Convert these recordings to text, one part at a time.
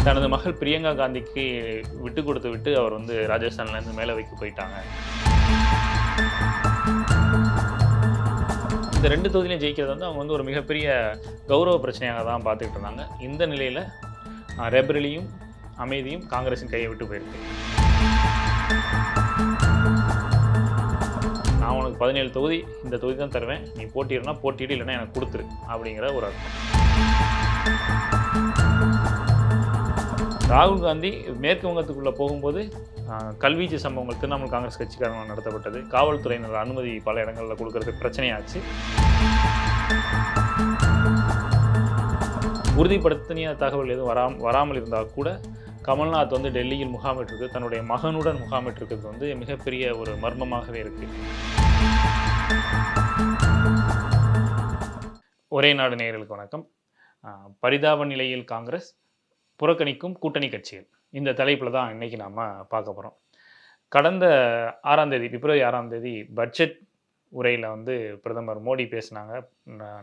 தனது மகள் பிரியங்கா காந்திக்கு விட்டு கொடுத்து விட்டு அவர் வந்து ராஜஸ்தான்லேருந்து மேலவைக்கு போயிட்டாங்க. இந்த 2 தொகுதியிலையும் ஜெயிக்கிறது வந்து அவங்க வந்து ஒரு மிகப்பெரிய கௌரவ பிரச்சனையாக தான் பார்த்துக்கிட்டு இருந்தாங்க. இந்த நிலையில் ரேபரேலியும் அமைதியும் காங்கிரஸின் கையை விட்டு போயிருக்கு. நான் உனக்கு 17 தொகுதி, இந்த தொகுதி தான் தருவேன், நீ போட்டியிடனா போட்டியிடு, இல்லைன்னா எனக்கு கொடுத்துரு அப்படிங்கிற ஒரு அர்த்தம். ராகுல் காந்தி மேற்கு வங்கத்துக்குள்ளே போகும்போது கல்வீச்சு சம்பவங்கள் திரிணாமுல் காங்கிரஸ் கட்சிக்காரங்க நடத்தப்பட்டது. காவல்துறையினர் அனுமதி பல இடங்களில் கொடுக்கறது பிரச்சனையாச்சு. உறுதிப்படுத்திய தகவல் எதுவும் வராமல் இருந்தால் கூட கமல்நாத் வந்து டெல்லியில் முகாமிட்டிருக்கு, தன்னுடைய மகனுடன் முகாமிட்டிருக்கிறது வந்து மிகப்பெரிய ஒரு மர்மமாகவே இருக்கு. ஒரே நாடு நேயர்களுக்கு வணக்கம். பரிதாப நிலையில் காங்கிரஸ், புறக்கணிக்கும் கூட்டணி கட்சிகள், இந்த தலைப்பில் தான் இன்றைக்கி நாம் பார்க்க போகிறோம். கடந்த 6ஆம் தேதி, பிப்ரவரி 6ஆம் தேதி பட்ஜெட் உரையில் வந்து பிரதமர் மோடி பேசினாங்க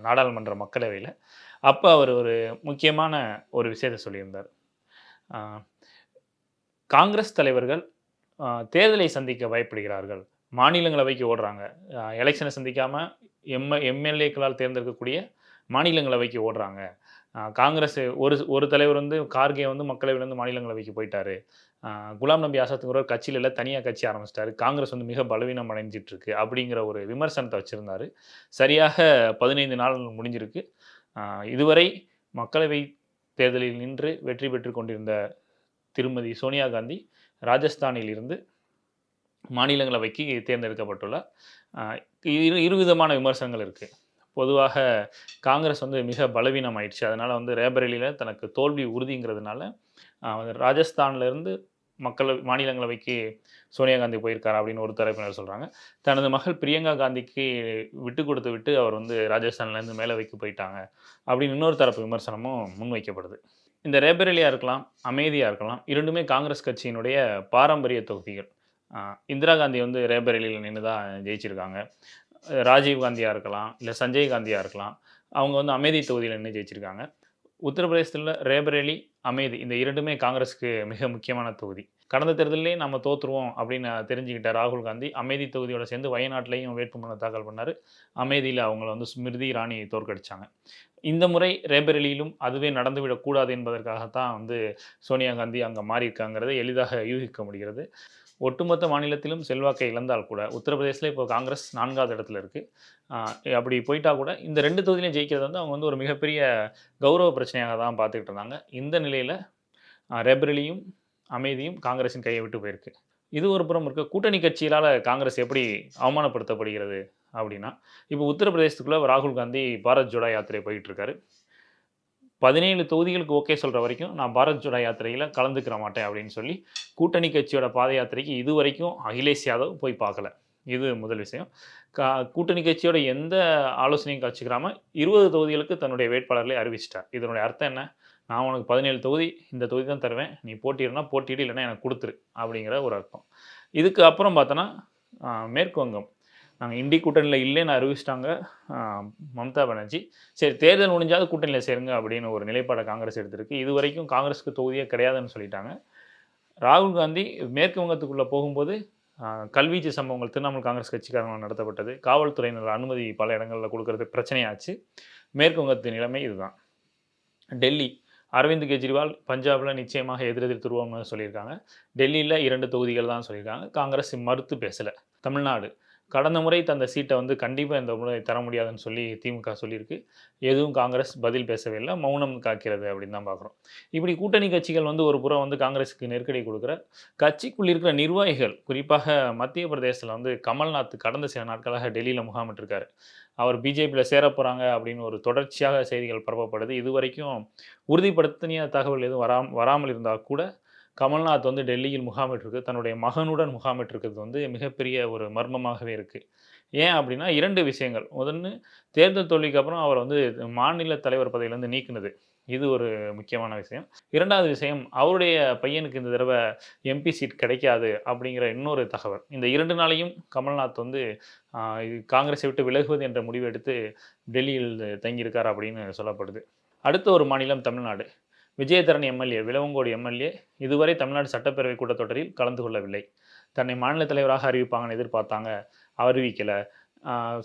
நாடாளுமன்ற மக்களவையில். அப்போ அவர் ஒரு முக்கியமான ஒரு விஷயத்தை சொல்லியிருந்தார். காங்கிரஸ் தலைவர்கள் தேர்தலை சந்திக்க பயப்படுகிறார்கள், மாநிலங்களவைக்கு ஓடுறாங்க, எலெக்ஷனை சந்திக்காமல் எம்எல்ஏக்களால் தேர்ந்தெடுக்கக்கூடிய மாநிலங்களவைக்கு ஓடுறாங்க. காங்கிரஸ் ஒரு தலைவர் வந்து கார்கே வந்து மக்களவையிலேருந்து மாநிலங்களவைக்கு போயிட்டாரு, குலாம் நபி ஆசாத்துங்கிற கட்சியில் இல்லை, தனியாக கட்சி ஆரம்பிச்சிட்டாரு, காங்கிரஸ் வந்து மிக பலவீனம் அடைஞ்சிட்ருக்கு அப்படிங்கிற ஒரு விமர்சனத்தை வச்சுருந்தார். சரியாக 15 நாள் முடிஞ்சிருக்கு. இதுவரை மக்களவை தேர்தலில் நின்று வெற்றி பெற்று கொண்டிருந்த திருமதி சோனியா காந்தி ராஜஸ்தானில் இருந்து மாநிலங்களவைக்கு தேர்ந்தெடுக்கப்பட்டுள்ளார். இருவிதமான விமர்சனங்கள் இருக்குது. பொதுவாக காங்கிரஸ் வந்து மிக பலவீனம் ஆயிடுச்சு, அதனால் வந்து ரேபரேலியில் தனக்கு தோல்வி உறுதிங்கிறதுனால ராஜஸ்தான்லேருந்து மாநிலங்களவைக்கு சோனியா காந்தி போயிருக்கார் அப்படின்னு ஒரு தரப்பினர் சொல்கிறாங்க. தனது மகள் பிரியங்கா காந்திக்கு விட்டு கொடுத்து விட்டு அவர் வந்து ராஜஸ்தான்லேருந்து மேலவைக்கு போயிட்டாங்க அப்படின்னு இன்னொரு தரப்பு விமர்சனமும் முன்வைக்கப்படுது. இந்த ரேபரேலியாக இருக்கலாம், அமைதியாக இருக்கலாம், இரண்டுமே காங்கிரஸ் கட்சியினுடைய பாரம்பரிய தொகுதிகள். இந்திரா காந்தி வந்து ரேபரேலியில் நின்று தான் ஜெயிச்சிருக்காங்க. ராஜீவ் காந்தியாக இருக்கலாம், இல்லை சஞ்சய் காந்தியாக இருக்கலாம், அவங்க வந்து அமேதி தொகுதியில் நின்று ஜெயிச்சிருக்காங்க. உத்தரப்பிரதேசத்தில் ரேபரேலி, அமேதி இந்த இரண்டுமே காங்கிரஸுக்கு மிக முக்கியமான தொகுதி. கடந்த தேர்தலே நம்ம தோற்றுருவோம் அப்படின்னு தெரிஞ்சுக்கிட்ட ராகுல் காந்தி அமேதி தொகுதியோடு சேர்ந்து வயநாட்டிலையும் வேட்புமனு தாக்கல் பண்ணார். அமேதியில் அவங்கள வந்து ஸ்மிருதி இரானி தோற்கடித்தாங்க. இந்த முறை ரேபரேலியிலும் அதுவே நடந்துவிடக்கூடாது என்பதற்காகத்தான் வந்து சோனியா காந்தி அங்கே மாறியிருக்காங்கிறத எளிதாக யூகிக்க முடிகிறது. ஒட்டுமொத்த மாநிலத்திலும் செல்வாக்கை இழந்தால் கூட உத்தரப்பிரதேசில் இப்போ காங்கிரஸ் 4வது இடத்துல இருக்குது. அப்படி போயிட்டா கூட இந்த 2 தொகுதியிலையும் ஜெயிக்கிறது வந்து அவங்க வந்து ஒரு மிகப்பெரிய கௌரவ பிரச்சனையாக தான் பார்த்துக்கிட்டு இருந்தாங்க. இந்த நிலையில் ரேபரேலியும் அமைதியும் காங்கிரஸின் கையை விட்டு போயிருக்கு. இது ஒரு புறம் இருக்க, கூட்டணி கட்சிகளால் காங்கிரஸ் எப்படி அவமானப்படுத்தப்படுகிறது அப்படின்னா, இப்போ உத்தரப்பிரதேசத்துக்குள்ளே ராகுல் காந்தி பாரத் ஜோடோ யாத்திரை போயிட்டு இருக்காரு. 17 தொகுதிகளுக்கு ஓகே சொல்கிற வரைக்கும் நான் பாரத் ஜோடோ யாத்திரையில் கலந்துக்கிற மாட்டேன் அப்படின்னு சொல்லி கூட்டணி கட்சியோட பாத யாத்திரைக்கு இது வரைக்கும் அகிலேஷ் யாதவ் போய் பார்க்கல. இது முதல் விஷயம். கூட்டணி கட்சியோட எந்த ஆலோசனையும் கட்சிக்கிறாமல் 20 தொகுதிகளுக்கு தன்னுடைய வேட்பாளர்களை அறிவிச்சிட்டார். இதனுடைய அர்த்தம் என்ன? நான் உனக்கு 17 தொகுதி, இந்த தொகுதி தான் தருவேன், நீ போட்டியிடனா போட்டியிடு, இல்லைன்னா எனக்கு கொடுத்துரு அப்படிங்கிற ஒரு அர்த்தம். இதுக்கு அப்புறம் பார்த்தோன்னா மேற்கு வங்கம், நாங்கள் இண்டி கூட்டணியில் இல்லைன்னு அறிவிச்சிட்டாங்க மம்தா பானர்ஜி. சரி, தேர்தல் முடிஞ்சாவது கூட்டணியில் சேருங்க அப்படின்னு ஒரு நிலைப்பாடை காங்கிரஸ் எடுத்திருக்கு. இது வரைக்கும் காங்கிரஸுக்கு தொகுதியே கிடையாதுன்னு சொல்லிட்டாங்க. ராகுல் காந்தி மேற்கு வங்கத்துக்குள்ளே போகும்போது கல்வீச்சு சம்பவங்கள் திரிணாமுல் காங்கிரஸ் கட்சிக்காரங்க நடத்தப்பட்டது. காவல்துறையினர் அனுமதி பல இடங்களில் கொடுக்கறது பிரச்சனையாச்சு. மேற்கு வங்கத்தின் நிலைமை இதுதான். டெல்லி, அரவிந்த் கெஜ்ரிவால் பஞ்சாபில் நிச்சயமாக எதிரெதிர் துருவம்னு சொல்லியிருக்காங்க. டெல்லியில் 2 தொகுதிகள் தான் சொல்லியிருக்காங்க. காங்கிரஸ் மறுத்து பேசலை. தமிழ்நாடு, கடந்த முறை தந்த சீட்டை வந்து கண்டிப்பாக இந்த முறை தர முடியாதுன்னு சொல்லி திமுக சொல்லியிருக்கு. எதுவும் காங்கிரஸ் பதில் பேசவே இல்லை, மௌனம் காக்கிறது அப்படின்னு தான் பார்க்குறோம். இப்படி கூட்டணி கட்சிகள் வந்து ஒரு புறம் வந்து காங்கிரஸுக்கு நெருக்கடி கொடுக்குற, கட்சிக்குள் இருக்கிற நிர்வாகிகள், குறிப்பாக மத்திய பிரதேசத்தில் வந்து கமல்நாத் கடந்த சில நாட்களாக டெல்லியில் முகாமிட்டிருக்காரு. அவர் பிஜேபியில் சேர போகிறாங்க அப்படின்னு ஒரு தொடர்ச்சியாக செய்திகள் பரப்பப்படுது. இது வரைக்கும் உறுதிப்படுத்திய தகவல் எதுவும் வராமல் இருந்தால் கூட கமல்நாத் வந்து டெல்லியில் முகாமிட்டிருக்கு, தன்னுடைய மகனுடன் முகாமிட்டிருக்கிறது வந்து மிகப்பெரிய ஒரு மர்மமாகவே இருக்குது. ஏன் அப்படின்னா 2 விஷயங்கள். முதல்ல, தேர்தல் தோல்விக்கு அப்புறம் அவர் வந்து மாநில தலைவர் பதவியிலேருந்து நீக்கினது, இது ஒரு முக்கியமான விஷயம். 2வது விஷயம், அவருடைய பையனுக்கு இந்த தடவை எம்பி சீட் கிடைக்காது அப்படிங்கிற இன்னொரு தகவல். இந்த 2 நாளையும் கமல்நாத் வந்து காங்கிரஸை விட்டு விலகுவது என்ற முடிவு எடுத்து டெல்லியில் தங்கியிருக்கார் அப்படின்னு சொல்லப்படுது. அடுத்த ஒரு மாநிலம் தமிழ்நாடு. விஜயதரணி எம்எல்ஏ, விளவங்கோடு எம்எல்ஏ இதுவரை தமிழ்நாடு சட்டப்பேரவை கூட்டத்தொடரில் கலந்து கொள்ளவில்லை. தன்னை மாநில தலைவராக அறிவிப்பாங்கன்னு எதிர்பார்த்தாங்க, அறிவிக்கல.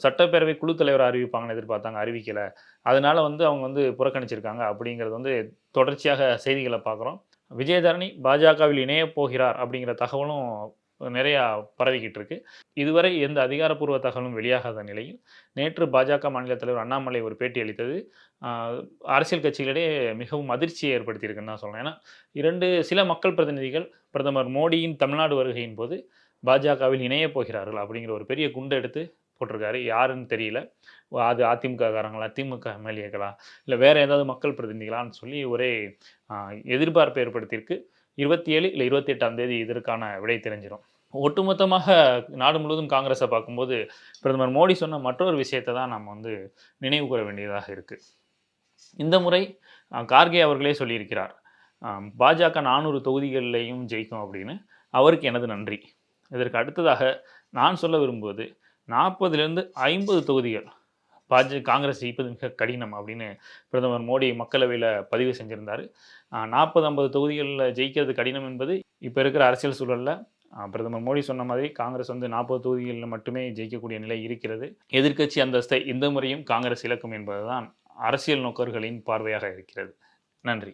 சட்டப்பேரவை குழு தலைவரா அறிவிப்பாங்கன்னு எதிர்பார்த்தாங்க, அறிவிக்கல. அதனால அவங்க புறக்கணிச்சிருக்காங்க அப்படிங்கிறது தொடர்ச்சியாக செய்திகள பார்க்குறோம். விஜயதரணி பாஜகவில் இணையப் போகிறார் அப்படிங்கிற தகவலும் நிறையா பரவிக்கிட்டு இருக்கு. இதுவரை எந்த அதிகாரப்பூர்வ தகவலும் வெளியாகாத நிலையில், நேற்று பாஜக மாநில தலைவர் அண்ணாமலை ஒரு பேட்டி அளித்தது அரசியல் கட்சிகளிடையே மிகவும் அதிர்ச்சியை ஏற்படுத்தியிருக்குன்னு தான் சொல்லணும். ஏன்னா, சில மக்கள் பிரதிநிதிகள் பிரதமர் மோடியின் தமிழ்நாடு வருகையின் போது பாஜகவில் இணையப் போகிறார்கள் அப்படிங்கிற ஒரு பெரிய குண்ட எடுத்து போட்டிருக்காரு. யாருன்னு தெரியல. அது அதிமுககாரங்களா, திமுக எம்எல்ஏக்களா, இல்ல வேற ஏதாவது மக்கள் பிரதிநிதிகளான்னு சொல்லி ஒரே எதிர்பார்ப்பை ஏற்படுத்தியிருக்கு. 27 இல்ல 28ஆம் தேதி இதற்கான விடை தெரிஞ்சிரும். ஒட்டுமொத்தமாக நாடு முழுவதும் காங்கிரஸை பார்க்கும்போது, பிரதமர் மோடி சொன்ன மற்றொரு விஷயத்தை தான் நம்ம நினைவு கூற வேண்டியதாக இருக்கு. இந்த முறை கார்கே அவர்களே சொல்லியிருக்கிறார். பாஜக 400 தொகுதிகளிலேயும் ஜெயிக்கும் அப்படின்னு. அவருக்கு எனது நன்றி. இதற்கு அடுத்ததாக நான் சொல்ல விரும்புவது 40லிருந்து 50 தொகுதிகள் காங்கிரஸ் ஜெயிப்பது மிக கடினம் அப்படின்னு பிரதமர் மோடி மக்களவையில் பதிவு செஞ்சிருந்தார். 40-50 தொகுதிகளில் ஜெயிக்கிறது கடினம் என்பது இப்போ இருக்கிற அரசியல் சூழலில் பிரதமர் மோடி சொன்ன மாதிரி காங்கிரஸ் 40 தொகுதிகளில் மட்டுமே ஜெயிக்கக்கூடிய நிலை இருக்கிறது. எதிர்க்கட்சி அந்தஸ்தை இந்த முறையும் காங்கிரஸ் இழக்கும் என்பதுதான் அரசியல் நோக்கர்களின் பார்வையாக இருக்கிறது. நன்றி.